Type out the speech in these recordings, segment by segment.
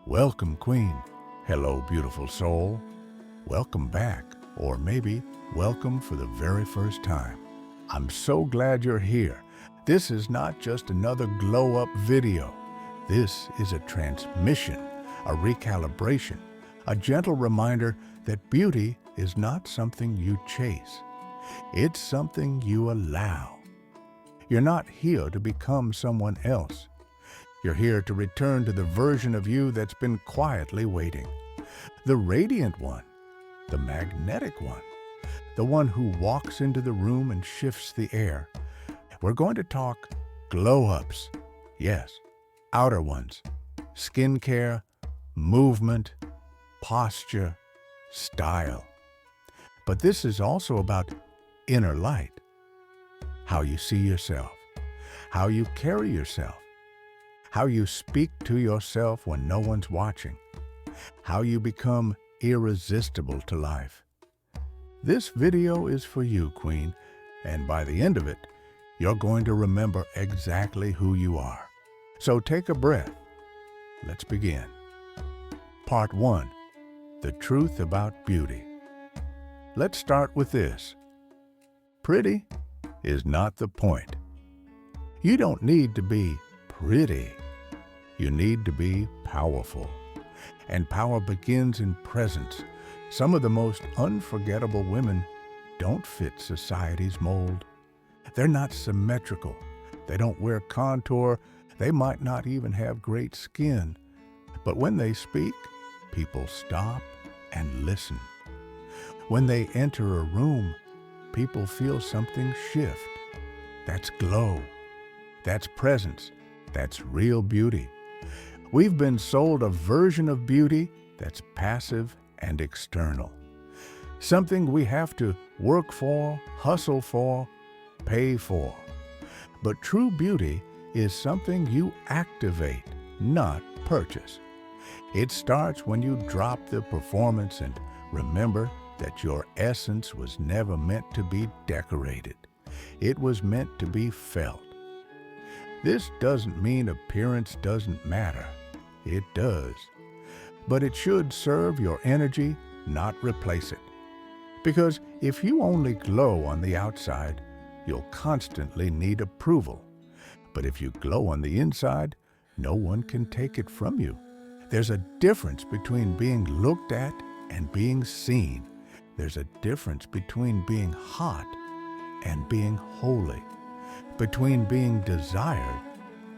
Welcome, Queen. Hello, beautiful soul. Welcome back, or maybe welcome for the very first time. I'm so glad you're here. This is not just another glow-up video. This is a transmission, a recalibration, a gentle reminder that beauty is not something you chase. It's something you allow. You're not here to become someone else. You're here to return to the version of you that's been quietly waiting. The radiant one, the magnetic one, the one who walks into the room and shifts the air. We're going to talk glow-ups. Yes, outer ones. Skincare, movement, posture, style. But this is also about inner light. How you see yourself, how you carry yourself, how you speak to yourself when no one's watching, how you become irresistible to life. This video is for you, Queen, and by the end of it, you're going to remember exactly who you are. So take a breath. Let's begin. Part 1. The truth about beauty. Let's start with this. Pretty is not the point. You don't need to be pretty. You need to be powerful. And power begins in presence. Some of the most unforgettable women don't fit society's mold. They're not symmetrical. They don't wear contour. They might not even have great skin. But when they speak, people stop and listen. When they enter a room, people feel something shift. That's glow. That's presence. That's real beauty. We've been sold a version of beauty that's passive and external. Something we have to work for, hustle for, pay for. But true beauty is something you activate, not purchase. It starts when you drop the performance and remember that your essence was never meant to be decorated. It was meant to be felt. This doesn't mean appearance doesn't matter. It does. But it should serve your energy, not replace it. Because if you only glow on the outside, you'll constantly need approval. But if you glow on the inside, no one can take it from you. There's a difference between being looked at and being seen. There's a difference between being hot and being holy, between being desired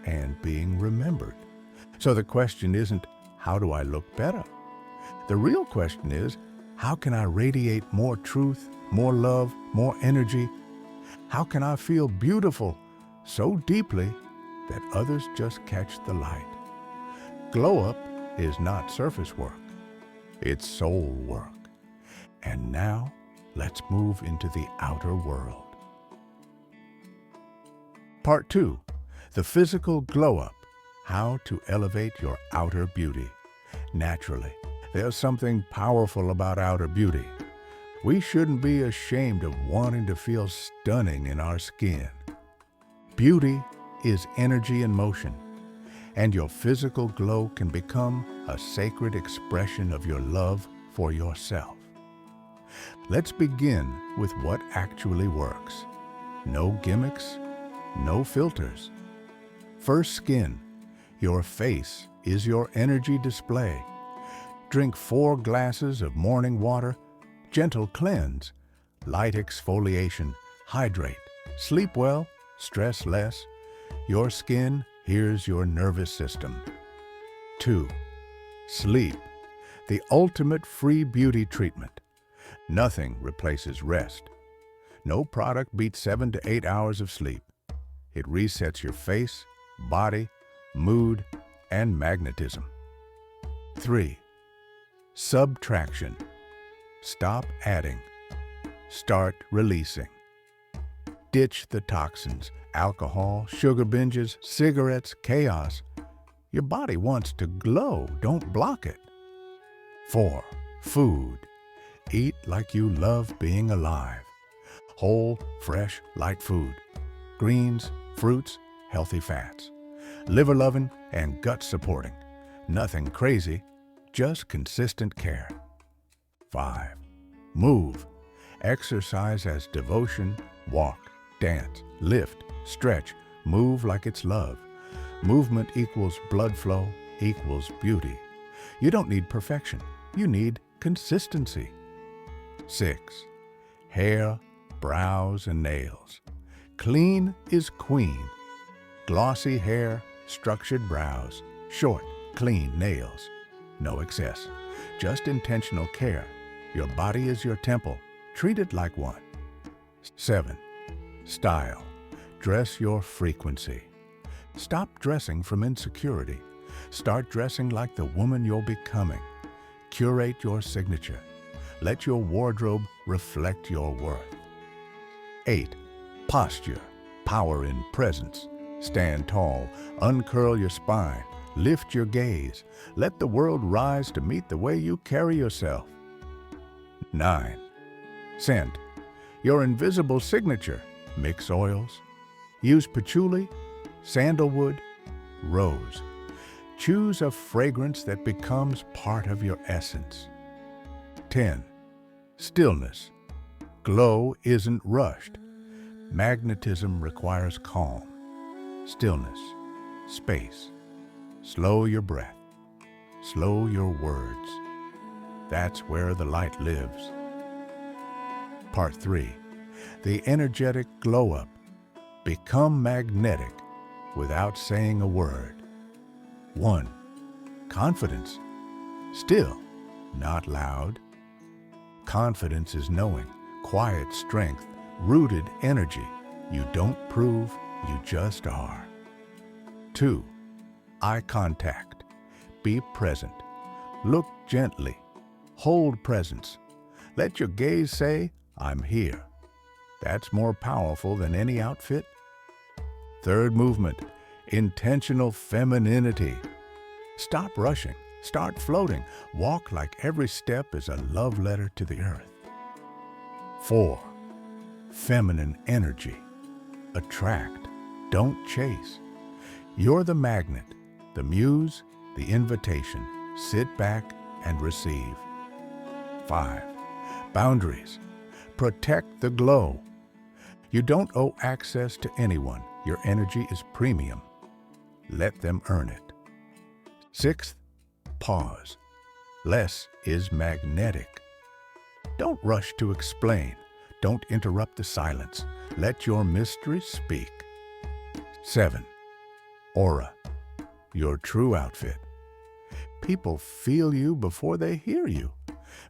and being remembered. So the question isn't, how do I look better? The real question is, how can I radiate more truth, more love, more energy? How can I feel beautiful so deeply that others just catch the light? Glow up is not surface work. It's soul work. And now, let's move into the outer world. Part 2. The physical glow-up. How to elevate your outer beauty. Naturally, there's something powerful about outer beauty. We shouldn't be ashamed of wanting to feel stunning in our skin. Beauty is energy in motion, and your physical glow can become a sacred expression of your love for yourself. Let's begin with what actually works. No gimmicks, no filters. First, skin. Your face is your energy display. Drink 4 glasses of morning water, gentle cleanse, light exfoliation, hydrate, sleep well, stress less. Your skin hears your nervous system. 2. Sleep. The ultimate free beauty treatment. Nothing replaces rest. No product beats 7 to 8 hours of sleep. It resets your face, body, mood, and magnetism. 3. Subtraction. Stop adding. Start releasing. Ditch the toxins, alcohol, sugar binges, cigarettes, chaos. Your body wants to glow. Don't block it. 4. Food. Eat like you love being alive. Whole, fresh, light food. Greens, fruits, healthy fats. Liver-loving and gut-supporting. Nothing crazy, just consistent care. 5. Move. Exercise as devotion. Walk, dance, lift, stretch, move like it's love. Movement equals blood flow, equals beauty. You don't need perfection, you need consistency. 6. Hair, brows, and nails. Clean is queen. Glossy hair, structured brows, short, clean nails. No excess, just intentional care. Your body is your temple. Treat it like one. 7. Style. Dress your frequency. Stop dressing from insecurity. Start dressing like the woman you're becoming. Curate your signature. Let your wardrobe reflect your worth. 8. Posture. Power in presence. Stand tall. Uncurl your spine. Lift your gaze. Let the world rise to meet the way you carry yourself. 9. Scent. Your invisible signature. Mix oils. Use patchouli, sandalwood, rose. Choose a fragrance that becomes part of your essence. 10. Stillness. Glow isn't rushed. Magnetism requires calm. Stillness. Space. Slow your breath. Slow your words. That's where the light lives. Part 3. The energetic glow-up. Become magnetic without saying a word. 1. Confidence. Still, not loud. Confidence is knowing, quiet strength, rooted energy. You don't prove, you just are. 2. Eye contact. Be present. Look gently. Hold presence. Let your gaze say, I'm here. That's more powerful than any outfit. 3rd movement, intentional femininity. Stop rushing, start floating. Walk like every step is a love letter to the earth. 4. Feminine energy. Attract, don't chase. You're the magnet, the muse, the invitation. Sit back and receive. 5. Boundaries. Protect the glow. You don't owe access to anyone. Your energy is premium. Let them earn it. 6th, pause. Less is magnetic. Don't rush to explain. Don't interrupt the silence. Let your mystery speak. 7. Aura. Your true outfit. People feel you before they hear you.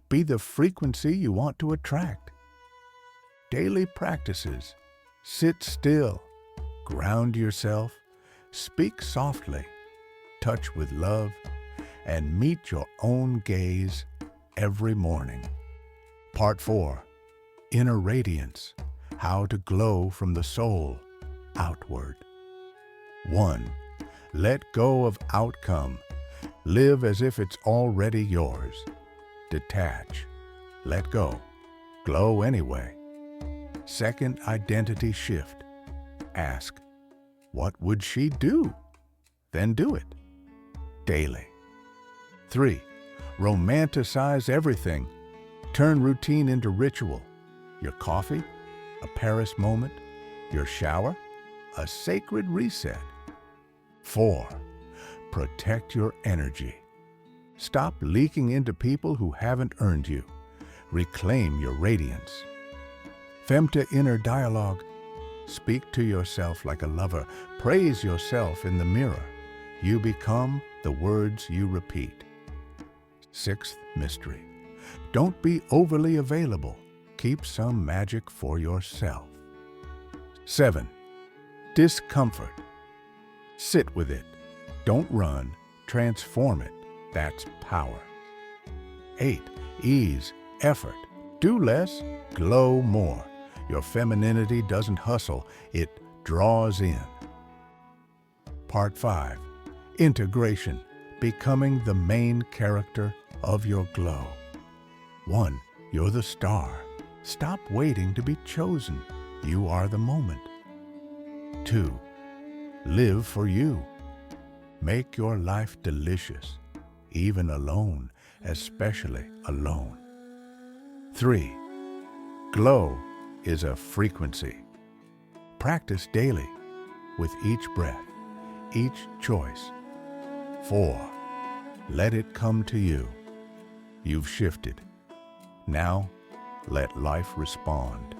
Be the frequency you want to attract. Daily practices. Sit still. Ground yourself. Speak softly. Touch with love. And meet your own gaze every morning. Part 4. Inner radiance. How to glow from the soul outward. 1. Let go of outcome. Live as if it's already yours. Detach. Let go. Glow anyway. 2nd, identity shift. Ask, what would she do? Then do it. Daily. 3. Romanticize everything. Turn routine into ritual. Your coffee, a Paris moment. Your shower, a sacred reset. 4. Protect your energy. Stop leaking into people who haven't earned you. Reclaim your radiance. Femta inner dialogue. Speak to yourself like a lover. Praise yourself in the mirror. You become the words you repeat. 6th mystery. Don't be overly available. Keep some magic for yourself. 7. Discomfort. Sit with it. Don't run. Transform it. That's power. 8. Ease. Effort. Do less. Glow more. Your femininity doesn't hustle. It draws in. Part 5. Integration. Becoming the main character of your glow. 1. You're the star. Stop waiting to be chosen. You are the moment. 2. Live for you. Make your life delicious. even alone, especially alone. 3. Glow is a frequency. Practice daily with each breath, each choice. 4. Let it come to you. You've shifted. Now, let life respond.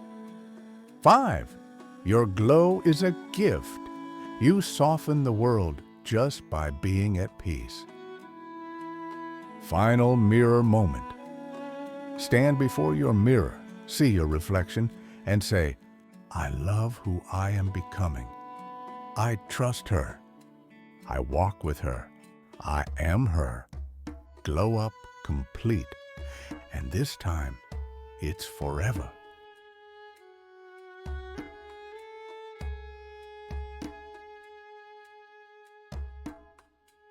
5. Your glow is a gift. You soften the world just by being at peace. Final mirror moment. Stand before your mirror, see your reflection, and say, I love who I am becoming. I trust her. I walk with her. I am her. Glow up complete. And this time, it's forever.